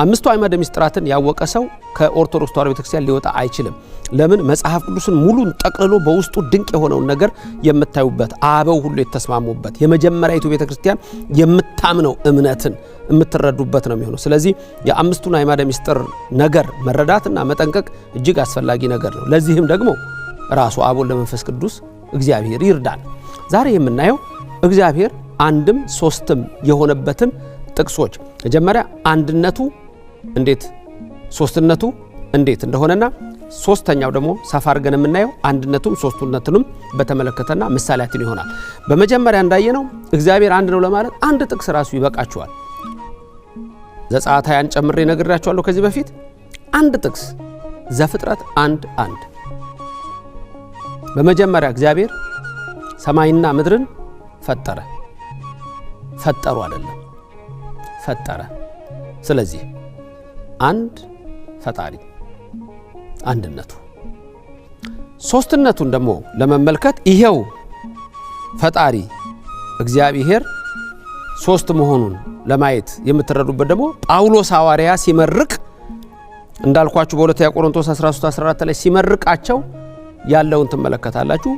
አምስቱ አዕማደ ምስጢራትን ያወቀ ሰው ከኦርቶዶክስ ተዋሕዶ ቤተክርስቲያን ሊወጣ አይችልም። ለምን? መጽሐፍ ቅዱስን ሙሉን ጠቅልሎ በውስጡ ድንቅ የሆነውን ነገር የምታዩበት አበው ሁሉ የተስማሙበት የመጀመሪያዊቱ ቤተክርስቲያን የምታምነው እምነትን የምትረዱበት ነው የሚሆነው። ስለዚህ የአምስቱን አዕማደ ምስጢር ነገር መረዳትና መጠንቀቅ እጅግ አስፈላጊ ነገር ነው። ለዚህም ደግሞ ራሱ አብ ወልድ መንፈስ ቅዱስ እግዚአብሔር ይርዳል። ዛሬ የምናየው እግዚአብሔር አንድም ሶስትም የሆነበትን ጥቅሶች መጀመሪያ አንድነቱ እንዴት ሶስትነቱ እንዴት እንደሆነና ሶስተኛው ደግሞ ሰፋ አድርገን የምናየው አንድነቱም ሶስትነቱንም በተመለከተና ምሳሌያትን ይሆናል። በመጀመሪያ እንዳየነው እግዚአብሔር አንድ ነው ለማለት አንድ ጥቅስ ራሱ ይበቃችኋል። ዘጸአት 20 ጨምሬ ነግራችኋለሁ ከዚህ በፊት። አንድ ጥቅስ ዘፍጥረት 1:1 በመጀመሪያ እግዚአብሔር ሰማይና ምድርን ፈጠረ። ፈጠሩ አይደለም ፈጠረ። ስለዚህ አንድ ፈጣሪ አንድነቱ። ሶስትነቱን ደግሞ ለመመልከት ይሄው ፈጣሪ እግዚአብሔር ሶስት መሆኑን ለማየት የምትረዱበት ደግሞ ጳውሎስ ሐዋርያ ሲመርቅ እንዳልኳችሁ በሁለተኛ ቆሮንቶስ 13:14 ላይ ሲመርቃቸው ያለውን ትመለከታላችሁ።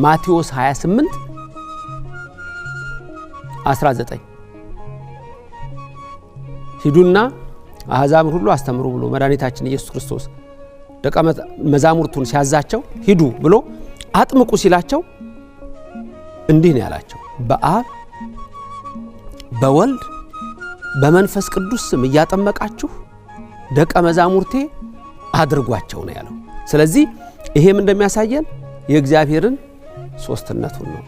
ማቴዎስ 28:19 ሂዱና አሕዛብን ሁሉ አስተምሩ ብሎ መድኃኒታችን ኢየሱስ ክርስቶስ ደቀ መዛሙርቱን ሲያዛቸው ሂዱ ብሎ አጥምቁ ሲላቸው እንዲህ ነው ያላቸው፣ በአብ በወልድ በመንፈስ ቅዱስ ስም እያጠመቃችሁ ደቀ መዛሙርቴ አድርጓቸው ነው ያለው። ስለዚህ ይሄም እንደሚያሳየን የእግዚአብሔርን ሶስትነቱን ነው።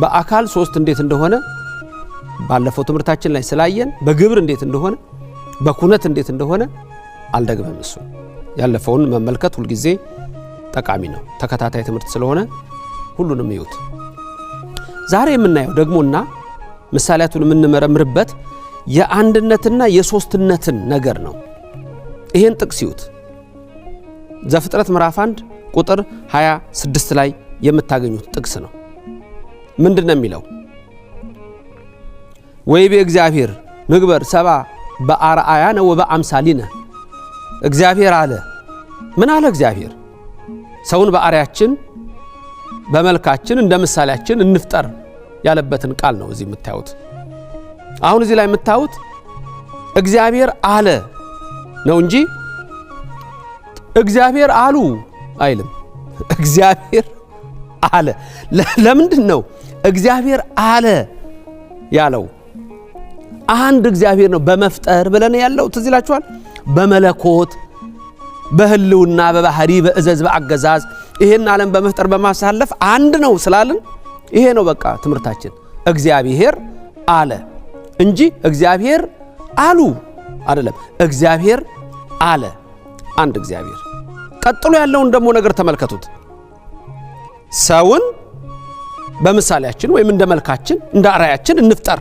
በአካል ሶስት እንዴት እንደሆነ ባለፈው ትምህርታችን ላይ ስላየን በግብር እንዴት እንደሆነ በኩነት እንዴት እንደሆነ አልደግመም። እሱ ያለፈውን መመልከት ሁሉ ጊዜ ጠቃሚ ነው። ተከታታይ ትምህርት ስለሆነ ሁሉንም ይዩት። ዛሬ የምናየው ደግሞና ምሳሌያቱን የምንመረምርበት የአንድነትና የሶስትነትን ነገር ነው። ይሄን ጥቅስ ይዩት። ዘፍጥረት ምዕራፍ 1 ቁጥር 26 ላይ የምታገኙት ጥቅስ ነው። ምንድነው የሚለው? ወይቤ እግዚአብሔር ንግበር ሰብአ በአርአያነ ወበአምሳሊነ። እግዚአብሔር አለ። ምን አለ እግዚአብሔር? ሰውን በአርአያችን በመልካችን እንደ ምሳሌያችን እንፍጠር ያለበትን ቃል ነው እዚህ የምታዩት። አሁን እዚህ ላይ የምታዩት እግዚአብሔር አለ ነው እንጂ እግዚአብሔር አሉ አይልም። እግዚአብሔር አለ። ለምንድን ነው እግዚአብሔር አለ ያለው? አንድ እግዚአብሔር ነው በመፍጠር ብለን ያለው ትዝ ይላችኋል። በመለኮት በህልውና በባህሪ በእዘዝ በአገዛዝ ይሄን ዓለም በመፍጠር በማሳለፍ አንድ ነው ስላልን ይሄ ነው በቃ ትምህርታችን። እግዚአብሔር አለ እንጂ እግዚአብሔር አሉ አይደለም። እግዚአብሔር አለ አንድ እግዚአብሔር። ቀጥሎ ያለውን ደግሞ ነገር ተመልከቱት። ሰውን በምሳሌያችን ወይም እንደ መልካችን እንደ አርአያችን እንፍጠር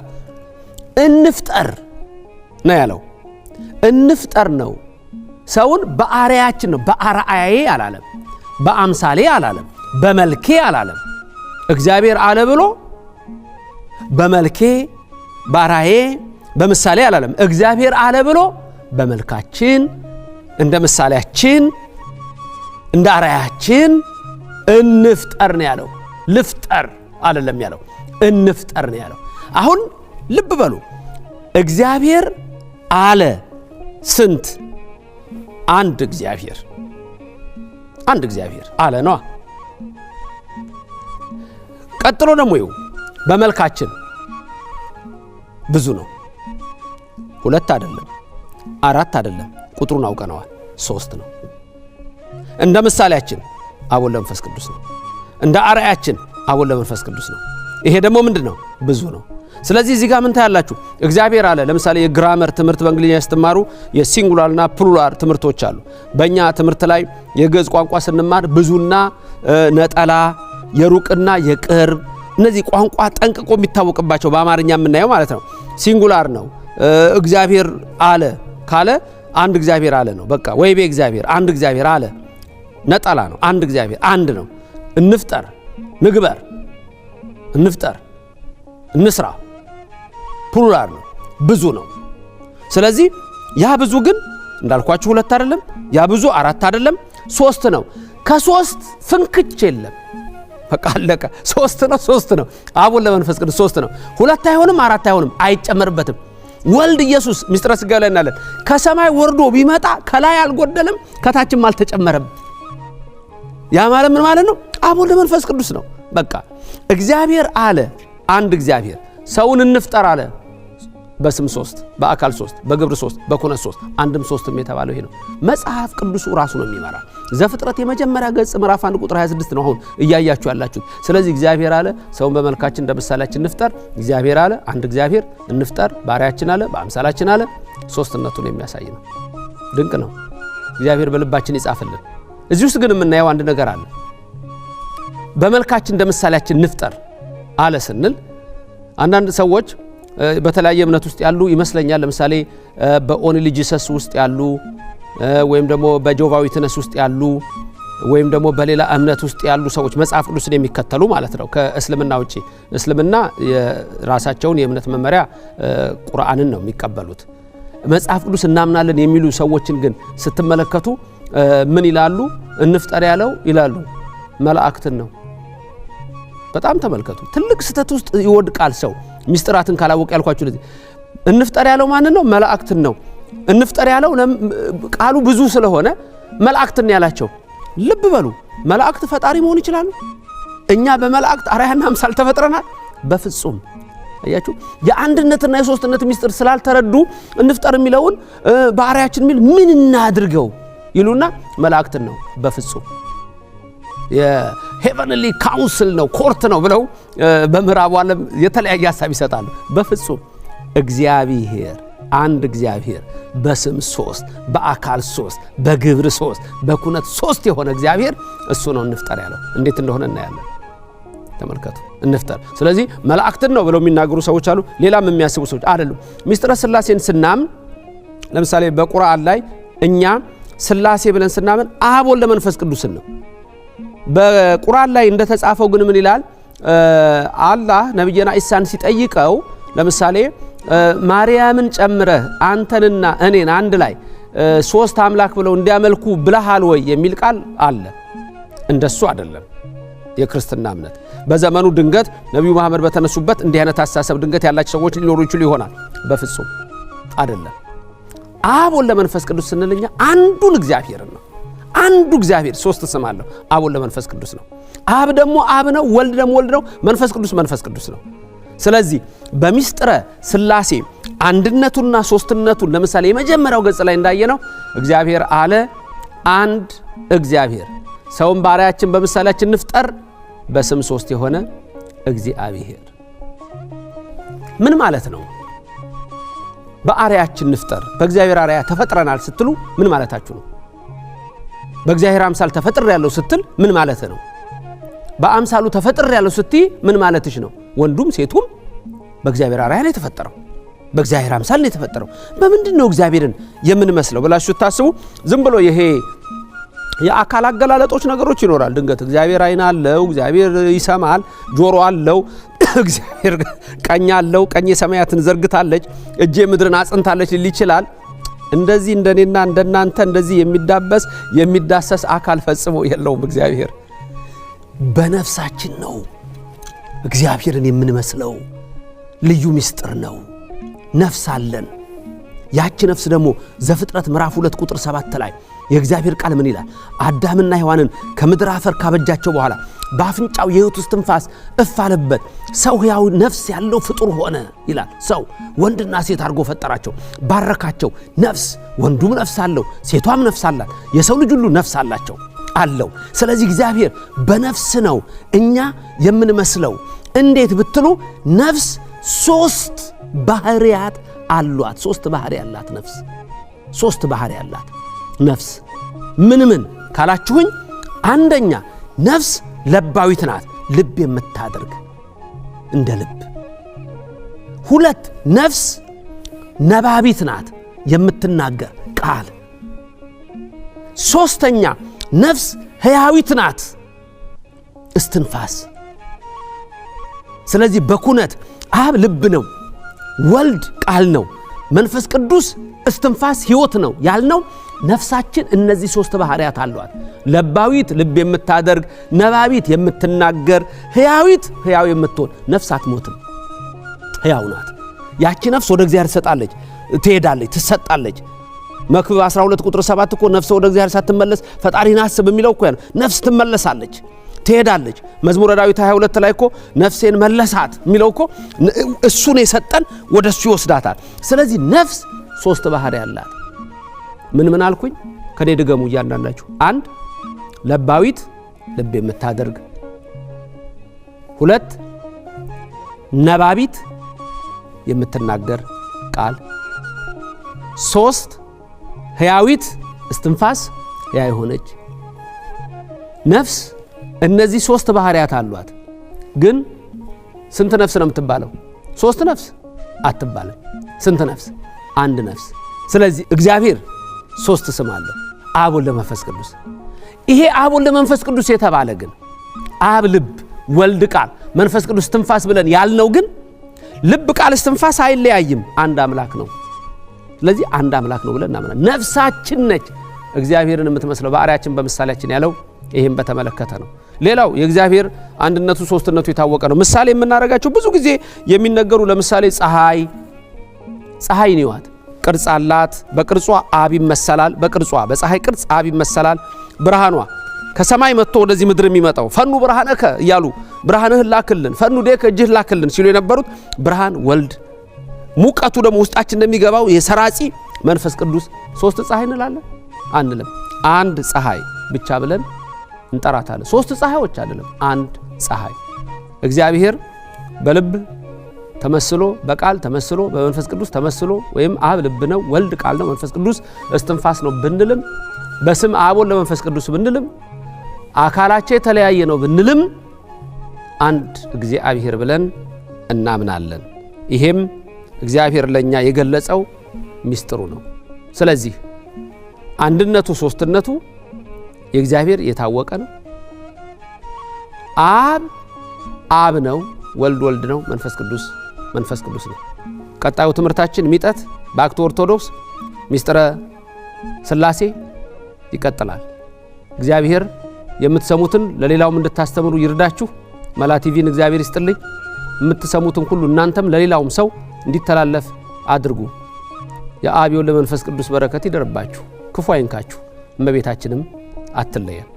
ነው ያለው። እንፍጠር ነው። ሰውን በአርአያችን ነው። በአርአያዬ አላለም፣ በአምሳሌ አላለም፣ በመልኬ አላለም። እግዚአብሔር አለ ብሎ በመልኬ በአርአያዬ በምሳሌ አላለም። እግዚአብሔር አለ ብሎ በመልካችን እንደ ምሳሌያችን እንደ አርአያችን እንፍጠር ነው ያለው። ልፍጠር አይደለም ያለው፣ እንፍጠር ነው ያለው። አሁን ልብ በሉ። እግዚአብሔር አለ ስንት? አንድ እግዚአብሔር አለ ነው። ቀጥሎ ደግሞ ይው በመልካችን ብዙ ነው። 2 አይደለም 4 አይደለም፣ ቁጥሩን አውቀነዋል። 3 ነው። እንደ ምሳሌያችን አብ ወልድ መንፈስ ቅዱስ ነው። እንደ አርአያችን አብ ወልድ መንፈስ ቅዱስ ነው። ይሄ ደግሞ ምንድነው? ብዙ ነው። ስለዚህ እዚህ ጋር ምን ታያላችሁ? እግዚአብሔር አለ። ለምሳሌ የግራመር ትምህርት በእንግሊዝኛ ስትማሩ የሲንጉላርና ፕሉራል ትምህርቶች አሉ። በእኛ ትምህርት ላይ የግዕዝ ቋንቋ ስንማር ብዙና ነጠላ፣ የሩቅና የቅርብ እነዚህ ቋንቋ ጠንቅቆ የሚታወቅባቸው በአማርኛ የምናየው ማለት ነው። ሲንጉላር ነው። እግዚአብሔር አለ ካለ አንድ እግዚአብሔር አለ ነው በቃ። ወይቤ እግዚአብሔር አንድ እግዚአብሔር አለ። ነጠላ ነው። አንድ እግዚአብሔር አንድ ነው። እንፍጠር፣ ንግበር፣ እንፍጠር፣ እንስራ ፕሉራል ነው፣ ብዙ ነው። ስለዚህ ያ ብዙ ግን እንዳልኳችሁ 2 አይደለም፣ ያ ብዙ 4 አይደለም 3 ነው። ከ3 ፍንክች የለም። በቃ አለቀ። 3 ነው 3 ነው። አብ ወልድ መንፈስ ቅዱስ 3 ነው። 2 አይሆንም 4 አይሆንም፣ አይጨመርበትም። ወልድ ኢየሱስ ምስጢረ ሥጋዌ ላይ እናለን ከሰማይ ወርዶ ቢመጣ ከላይ አልጎደለም ከታችም አልተጨመረም። ያ ማለት ምን ማለት ነው? አብ ወልድ መንፈስ ቅዱስ ነው። በቃ እግዚአብሔር አለ አንድ እግዚአብሔር ሰውን እንፍጠር አለ በስም 3 በአካል 3 በግብር 3 በኩነት 3 አንድም 3ም የተባለው ይሄ ነው። መጽሐፍ ቅዱሱ ራሱ ነው የሚመራ። ዘፍጥረት የመጀመሪያ ገጽ ምዕራፍ 1 ቁጥር 26 ነው አሁን እያያችሁ ያላችሁት። ስለዚህ እግዚአብሔር አለ ሰውን በመልካችን እንደ ምሳሌያችን እንፍጠር። እግዚአብሔር አለ አንድ እግዚአብሔር እንፍጠር ባሪያችን አለ በአምሳላችን አለ። ሶስትነቱን የሚያሳይ ነው። ድንቅ ነው። እግዚአብሔር በልባችን ይጻፍልን። እዚህ ውስጥ ግን የምናየው አንድ ነገር አለ። በመልካችን እንደ ምሳሌያችን እንፍጠር አለ ስንል አንዳንድ ሰዎች በተለያየ እምነት ውስጥ ያሉ ይመስለኛል። ለምሳሌ በኦንሊ ጂሰስ ውስጥ ያሉ ወይም ደግሞ በጆቫ ዊትነስ ውስጥ ያሉ ወይም ደግሞ በሌላ እምነት ውስጥ ያሉ ሰዎች መጽሐፍ ቅዱስን የሚከተሉ ማለት ነው ከእስልምና ውጪ። እስልምና የራሳቸውን የእምነት መመሪያ ቁርአንን ነው የሚቀበሉት። መጽሐፍ ቅዱስ እናምናለን የሚሉ ሰዎችን ግን ስትመለከቱ ምን ይላሉ? እንፍጠር ያለው ይላሉ መላእክትን ነው። በጣም ተመልከቱ። ትልቅ ስተት ውስጥ ይወድቃል ሰው ሚስጥራትን ካላወቀ። ያልኳችሁ ለዚህ እንፍጠር ያለው ማን ነው? መላእክትን ነው። እንፍጠር ያለው ቃሉ ብዙ ስለሆነ መላእክትን ያላቸው። ልብ በሉ፣ መላእክት ፈጣሪ መሆን ይችላሉ? እኛ በመላእክት አርአያና አምሳል ተፈጥረናል? በፍጹም። አያችሁ፣ የአንድነትና የሶስትነት ሚስጥር ስላልተረዱ እንፍጠር የሚለውን በአርአያችን የሚል ምን እናድርገው ይሉና መላእክትን ነው። በፍጹም የሄቨንሊ ካውንስል ነው ኮርት ነው ብለው በምዕራቡ ዓለም የተለያየ ሐሳብ ይሰጣሉ። በፍጹም እግዚአብሔር አንድ እግዚአብሔር በስም 3 በአካል 3 በግብር 3 በኩነት 3 የሆነ እግዚአብሔር እሱ ነው እንፍጠር ያለው። እንዴት እንደሆነ እናያለን። ተመልከቱ፣ እንፍጠር። ስለዚህ መላእክትን ነው ብለው የሚናገሩ ሰዎች አሉ። ሌላም የሚያስቡ ሰዎች አይደሉም። ምስጢረ ሥላሴን ስናምን ለምሳሌ በቁርአን ላይ እኛ ሥላሴ ብለን ስናምን አብ ወልድ መንፈስ ቅዱስን ነው። በቁርአን ላይ እንደተጻፈው ግን ምን ይላል? አላህ ነብዩና ኢሳን ሲጠይቀው ለምሳሌ ማርያምን ጨምረህ አንተንና እኔን አንድ ላይ 3 አምላክ ብለው እንዲያመልኩ ብለሃል ወይ የሚል ቃል አለ። እንደሱ አይደለም የክርስትና እምነት። በዘመኑ ድንገት ነብዩ መሐመድ በተነሱበት እንዲህ አይነት አስተሳሰብ ድንገት ያላቸው ሰዎች ሊኖሩ ይችላሉ ይሆናል። በፍጹም አይደለም። አብ ወልድ መንፈስ ቅዱስ ስንልኛ አንዱን እግዚአብሔር ነው። አንዱ እግዚአብሔር 3 ስም አለው። አብ ወልድ መንፈስ ቅዱስ ነው። አብ ደግሞ አብ ነው፣ ወልድ ደግሞ ወልድ ነው፣ መንፈስ ቅዱስ መንፈስ ቅዱስ ነው። ስለዚህ በሚስጥረ ሥላሴ አንድነቱና ሶስትነቱን ለምሳሌ የመጀመሪያው ገጽ ላይ እንዳየነው እግዚአብሔር አለ አንድ እግዚአብሔር ሰውን ባሪያችን በምሳሌያችን እንፍጠር በስም 3 የሆነ እግዚአብሔር። ምን ማለት ነው? በአርአያችን እንፍጠር በእግዚአብሔር አርአያ ተፈጥረናል ስትሉ ምን ማለታችሁ ነው? በእግዚአብሔር አምሳል ተፈጥር ያለው ስትል ምን ማለት ነው? በአምሳሉ ተፈጥር ያለው ስትይ ምን ማለትሽ ነው? ወንዱም ሴቱም በእግዚአብሔር አርአያ ነው የተፈጠረው፣ በእግዚአብሔር አምሳል ነው የተፈጠረው። በምንድን ነው እግዚአብሔርን የምንመስለው ብላችሁ ታስቡ። ዝም ብሎ ይሄ የአካል አገላለጦች ነገሮች ይኖራል። ድንገት እግዚአብሔር አይን አለው፣ እግዚአብሔር ይሰማል፣ ጆሮ አለው፣ እግዚአብሔር ቀኝ አለው፣ ቀኝ ሰማያትን ዘርግታለች፣ እጄ ምድርን አጽንታለች ሊል ይችላል። እንደዚህ እንደኔና እንደናንተ እንደዚህ የሚዳበስ የሚዳሰስ አካል ፈጽሞ የለውም። እግዚአብሔር በነፍሳችን ነው እግዚአብሔርን የምንመስለው። ልዩ ምስጢር ነው። ነፍስ አለን። ያቺ ነፍስ ደግሞ ዘፍጥረት ምዕራፍ 2 ቁጥር 7 ላይ የእግዚአብሔር ቃል ምን ይላል? አዳምና ሔዋንን ከምድር አፈር ካበጃቸው በኋላ በአፍንጫው የሕይወት እስትንፋስ እፍ አለበት፣ ሰው ሕያው ነፍስ ያለው ፍጡር ሆነ ይላል። ሰው ወንድና ሴት አድርጎ ፈጠራቸው፣ ባረካቸው። ነፍስ ወንዱም ነፍስ አለው፣ ሴቷም ነፍስ አላት። የሰው ልጅ ሁሉ ነፍስ አላቸው አለው። ስለዚህ እግዚአብሔር በነፍስ ነው እኛ የምንመስለው። እንዴት ብትሉ ነፍስ 3 ባህሪያት አሏት። 3 ባህሪ ያላት ነፍስ 3 ባህሪ ያላት ነፍስ ምን ምን ካላችሁኝ፣ አንደኛ ነፍስ ለባዊት ናት፣ ልብ የምታደርግ እንደ ልብ። 2 ነፍስ ነባቢት ናት፣ የምትናገር ቃል። 3ኛ ነፍስ ሕያዊት ናት፣ እስትንፋስ። ስለዚህ በኩነት አብ ልብ ነው፣ ወልድ ቃል ነው፣ መንፈስ ቅዱስ እስትንፋስ ሕይወት ነው ያልነው ነፍሳችን እነዚህ ሶስት ባህሪያት አሏት። ለባዊት ልብ የምታደርግ፣ ነባቢት የምትናገር፣ ሕያዊት ሕያው የምትሆን ነፍስ አትሞትም፣ ሕያው ናት። ያቺ ነፍስ ወደ እግዚአብሔር ትሰጣለች፣ ትሄዳለች፣ ትሰጣለች። መክብብ 12 ቁጥር 7 እኮ ነፍስ ወደ እግዚአብሔር ሳትመለስ ፈጣሪን አስብ የሚለው እኮ ነው። ነፍስ ትመለሳለች፣ ትሄዳለች። መዝሙረ ዳዊት 22 ላይ እኮ ነፍሴን መለሳት የሚለው እኮ እሱን የሰጠን ወደሱ ይወስዳታል። ስለዚህ ነፍስ ሶስት ባህሪ ያላት ምን አልኩኝ? ከኔ ድገሙ እያንዳንዳችሁ። 1 ለባዊት ልብ የምታደርግ፣ 2 ነባቢት የምትናገር ቃል፣ 3 ሕያዊት እስትንፋስ ሕያው የሆነች ነፍስ። እነዚህ ሶስት ባህሪያት አሏት። ግን ስንት ነፍስ ነው የምትባለው? 3 ነፍስ አትባልም። ስንት ነፍስ? 1 ነፍስ። ስለዚህ እግዚአብሔር 3 ስም አለው፣ አብ ወልድ መንፈስ ቅዱስ። ይሄ አብ ወልድ መንፈስ ቅዱስ የተባለ ግን አብ ልብ፣ ወልድ ቃል፣ መንፈስ ቅዱስ እስትንፋስ ብለን ያልነው ግን ልብ ቃል እስትንፋስ አይለያይም፣ አንድ አምላክ ነው። ስለዚህ አንድ አምላክ ነው ብለን እናምናለን። ነፍሳችን ነች እግዚአብሔርን የምትመስለው ባህሪያችን በምሳሌያችን ያለው ይሄን በተመለከተ ነው። ሌላው የእግዚአብሔር አንድነቱ ሶስትነቱ የታወቀ ነው። ምሳሌ የምናረጋቸው ብዙ ጊዜ የሚነገሩ ለምሳሌ ፀሐይ ንዋት ቅርጽ አላት። በቅርጿ አብ ይመሰላል። በፀሐይ ቅርጽ አብ ይመሰላል። ብርሃኗ ከሰማይ መጥቶ ወደዚህ ምድር የሚመጣው ፈኑ ብርሃነከ እያሉ ብርሃንህን ላክልን፣ ፈኑ ዴከ እጅህ ላክልን ሲሉ የነበሩት ብርሃን ወልድ፣ ሙቀቱ ደግሞ ውስጣችን እንደሚገባው የሰራጺ መንፈስ ቅዱስ። 3 ፀሐይ እንላለን አንልም። 1 ፀሐይ ብቻ ብለን እንጠራታለን። 3 ፀሐዮች አይደለም፣ 1 ፀሐይ። እግዚአብሔር በልብ ተመስሎ፣ በቃል ተመስሎ፣ በመንፈስ ቅዱስ ተመስሎ፣ ወይም አብ ልብ ነው፣ ወልድ ቃል ነው፣ መንፈስ ቅዱስ እስትንፋስ ነው ብንልም፣ በስም አብ ወልድ መንፈስ ቅዱስ ብንልም፣ አካላቸው የተለያየ ነው ብንልም አንድ እግዚአብሔር ብለን እናምናለን። ይሄም እግዚአብሔር ለኛ የገለጸው ሚስጥሩ ነው። ስለዚህ አንድነቱ ሶስትነቱ የእግዚአብሔር የታወቀ ነው። አብ ነው፣ ወልድ ወልድ ነው፣ መንፈስ ቅዱስ ነው። ቀጣዩ ትምህርታችን ሚጠት በአክቶ ኦርቶዶክስ ሚስጥረ ሥላሴ ይቀጥላል። እግዚአብሔር የምትሰሙትን ለሌላውም እንድታስተምሩ ይርዳችሁ። መላ ቲቪን እግዚአብሔር ይስጥልኝ። የምትሰሙትን ሁሉ እናንተም ለሌላውም ሰው እንዲተላለፍ አድርጉ። የአብ ወልድ መንፈስ ቅዱስ በረከት ይደርባችሁ፣ ክፉ አይንካችሁ፣ እመቤታችንም አትለየን።